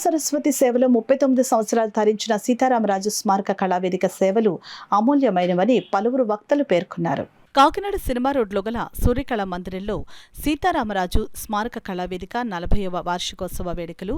సరస్వతి సేవలో 39 సంవత్సరాలు తరించిన సీతారామరాజు స్మారక కళావేదిక సేవలు అమూల్యమైనవని పలువురు వక్తలు పేర్కొన్నారు. కాకినాడ సినిమా రోడ్లో గల సూర్యకళా మందిరంలో సీతారామరాజు స్మారక కళావేదిక 40వ వార్షికోత్సవ వేడుకలు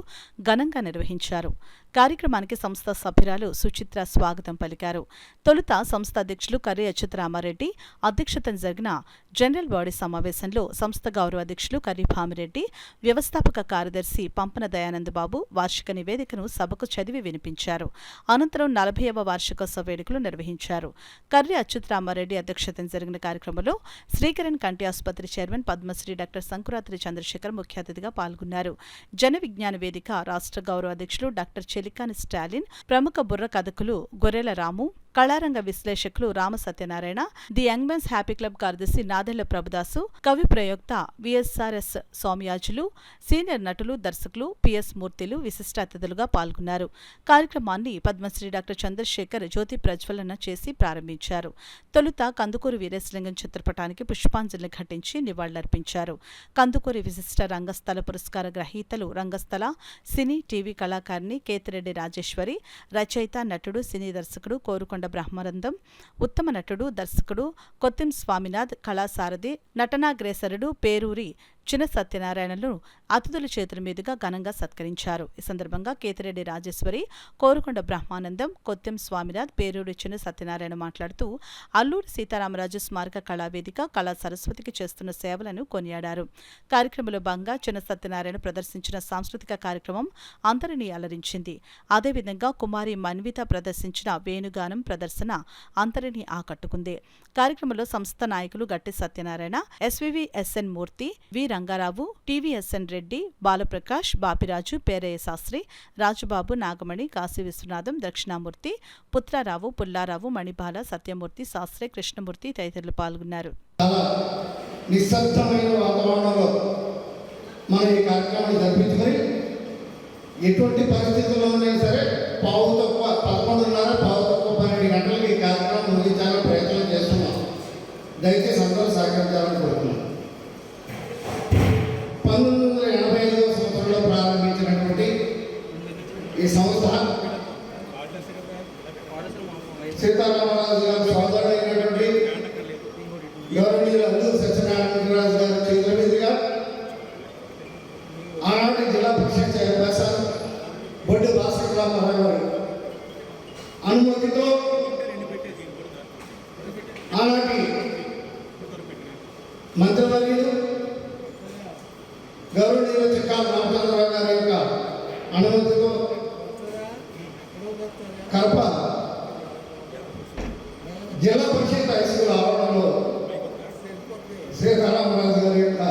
ఘనంగా నిర్వహించారు. కార్యక్రమానికి సంస్థ సభ్యురాలు సుచిత్ర స్వాగతం పలికారు. తొలుత సంస్థ అధ్యక్షులు కర్రి అచ్యుతరామారెడ్డి అధ్యక్షతన జరిగిన జనరల్ బాడీ సమావేశంలో సంస్థ గౌరవ అధ్యక్షులు కర్రి భామిరెడ్డి, వ్యవస్థాపక కార్యదర్శి పంపన దయానందబాబు వార్షిక నివేదికను సభకు చదివి వినిపించారు. అనంతరం 40వ వార్షికోత్సవ వేడుకలు నిర్వహించారు. కర్రి అచ్యుతరామారెడ్డి అధ్యక్షతన జరిగిన కార్యక్రమంలో శ్రీకిరణ్ కంటి ఆసుపత్రి చైర్మన్ పద్మశ్రీ డాక్టర్ సంకురాత్రి చంద్రశేఖర్ ముఖ్య అతిథిగా పాల్గొన్నారు. జన విజ్ఞాన వేదిక రాష్ట్ర గౌరవ అధ్యక్షులు డాక్టర్ చెలికాని స్టాలిన్, ప్రముఖ బుర్ర కథకులు గొర్రెల రాము, కళారంగ విశ్లేషకులు Rama Satyanarayana, the young men's happy club కార్యదర్శి నాదెళ్ల ప్రభుదాసు, కవి ప్రయోక్త విఎస్ఆర్ఎస్ సౌమ్యాజులు, సీనియర్ నటులు, దర్శకులు పిఎస్ మూర్తిలు విశిష్ట అతిథులుగా పాల్గొన్నారు. కార్యక్రమాన్ని పద్మశ్రీ డాక్టర్ చంద్రశేఖర్ జ్యోతి ప్రజ్వలన చేసి ప్రారంభించారు. తొలుత కందుకూరి వీరేశలింగం చిత్రపటానికి పుష్పాంజలి ఘటించి నివాళులర్పించారు. కందుకూరి విశిష్ట రంగస్థల పురస్కార గ్రహీతలు రంగస్థల, సినీ, టీవీ కళాకారిణి కేతిరెడ్డి రాజేశ్వరి, రచయిత, నటుడు, సినీ దర్శకుడు కోరుకొండ బ్రహ్మానందం, ఉత్తమ నటుడు, దర్శకుడు కొత్తిం స్వామినాథ్, కళాసారథి, నటనాగ్రేసరుడు పేరూరి చిన్న సత్యనారాయణను అతిథుల చేతుల మీదుగా ఘనంగా సత్కరించారు. ఈ సందర్భంగా కేతిరెడ్డి రాజేశ్వరి, కోరుకొండ బ్రహ్మానందం, కొత్తిం స్వామినాథ్, పేరూరి చిన్న సత్యనారాయణ మాట్లాడుతూ అల్లూరి సీతారామరాజు స్మారక కళావేదిక కళా సరస్వతికి చేస్తున్న సేవలను కొనియాడారు. కార్యక్రమంలో భాగంగా చిన్న సత్యనారాయణ ప్రదర్శించిన సాంస్కృతిక కార్యక్రమం అందరినీ అలరించింది. అదేవిధంగా కుమారి మన్విత ప్రదర్శించిన వేణుగానం ప్రదర్శన అందరినీ ఆకట్టుకుంది. కార్యక్రమంలో సంస్థ నాయకులు గట్టి సత్యనారాయణ, ఎస్వివిఎస్ఎన్ మూర్తి, వి రంగారావు, టీవీఎస్ఎన్ రెడ్డి, బాలప్రకాష్, బాపిరాజు, పేరయ్య శాస్త్రి, రాజుబాబు, నాగమణి, కాశీ విశ్వనాథం, దక్షిణామూర్తి, పుత్రారావు, పుల్లారావు, మణిబాల, సత్యమూర్తి, శాస్త్రి, కృష్ణమూర్తి తదితరులు పాల్గొన్నారు. నిశ్శబ్దమైన వాతావరణంలో మన ఈ కార్యక్రమాన్ని జరిపించుకొని ఎటువంటి పరిస్థితుల్లో ఉన్నా సరే పావు తక్కువ 11:30 పావు తక్కువ 12 గంటలకు ఈ కార్యక్రమం ముగించాలని ప్రయత్నం చేస్తున్నాం. దయచేసి అందరూ సహకరించాలని కోరుతున్నాం. 1985వ సంవత్సరంలో ప్రారంభించినటువంటి ఈ సంస్థ సీతారామరాజు గారు సోదరుడైనటువంటి గౌరవనీయులు అల్లూరి సత్యనారాయణరాజు గారి చేతుల మీదుగా ఆనాటి జిల్లా పరిషత్ చైర్పర్సన్ బొడ్డు భాస్కర్ రామారావు గారు అనుమతితో ఆనాటి మంత్రివర్యులు గౌరవనీయులు చిక్కాల రామచంద్రరావు గారి యొక్క అనుమతితో కడప జిల్లా పరిషత్ హై స్కూల్ ఆవరణలో సీతారామరాజు గారి యొక్క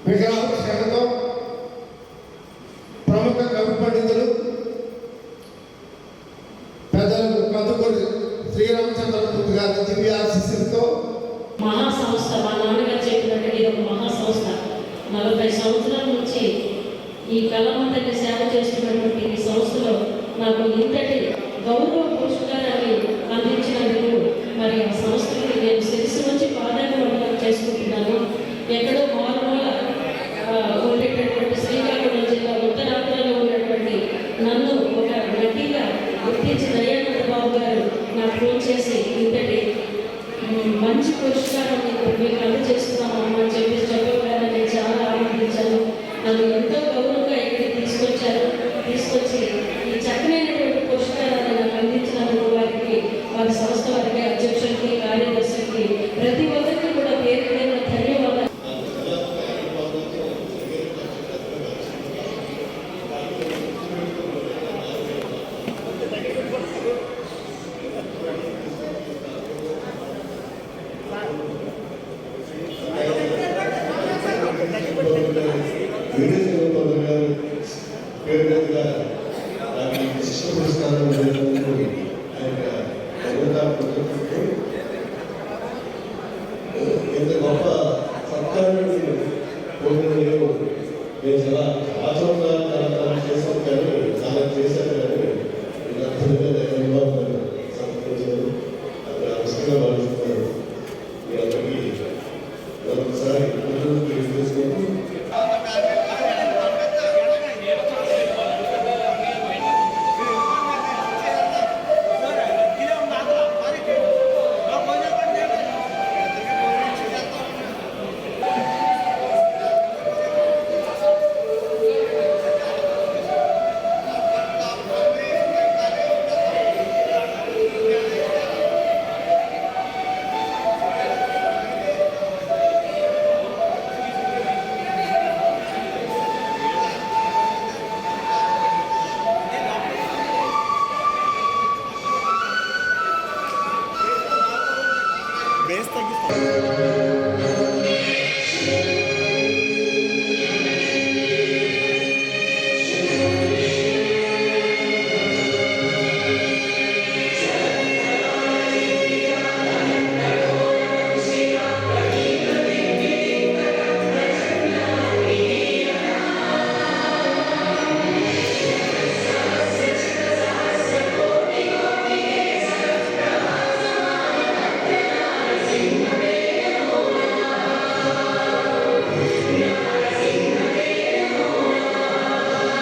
విగ్రహావిష్కరణతో ప్రముఖ కవి పండితులు పెద్దలు కందుకూరి శ్రీరామచంద్రమూర్తి గారి దివ్య ఆశీస్సులతో మహాసంస్థ, మా నాన్నగారు చెప్పినట్టు ఇది ఒక మహాసంస్థ. 40 సంవత్సరాల నుంచి ఈ కళామందరికి సేవ చేస్తున్నటువంటి ఈ సంస్థలో నాకు ఇంతటి గౌరవ పురస్కారాన్ని అందించినందుకు మరి ఆ సంస్థకి నేను శిరస్సు నుంచి పాదాభివందనం చేసుకుంటున్నాను. ఎక్కడో మారుమూల ఉండేటటువంటి శ్రీకాకుళం జిల్లా ఉత్తరాంధ్రలో ఉన్నటువంటి నన్ను ఒక నటిగా గుర్తించి దయానంద బాబు గారు నాకు ఫోన్ చేసి ఇంతటి మంచి పురస్కారం మీకు అందజేస్తున్నామమ్మా అని చెప్పగానే నేను చాలా ఆనందించాను. నన్ను ఎంతో గౌరవంగా ఇక్కడికి తీసుకొచ్చి ఈ చక్కనైనటువంటి పురస్కారాన్ని నాకు అందించినందుకు వారికి, వారి సంస్థ వారికి, అధ్యక్షులకి, కార్యదర్శులకి, ప్రతి ఒక్కరికి కూడా పేరు పేరున ధన్యవాదాలు. ఇంత గొప్ప సత్కారాన్ని నేను చాలా ఆచరణ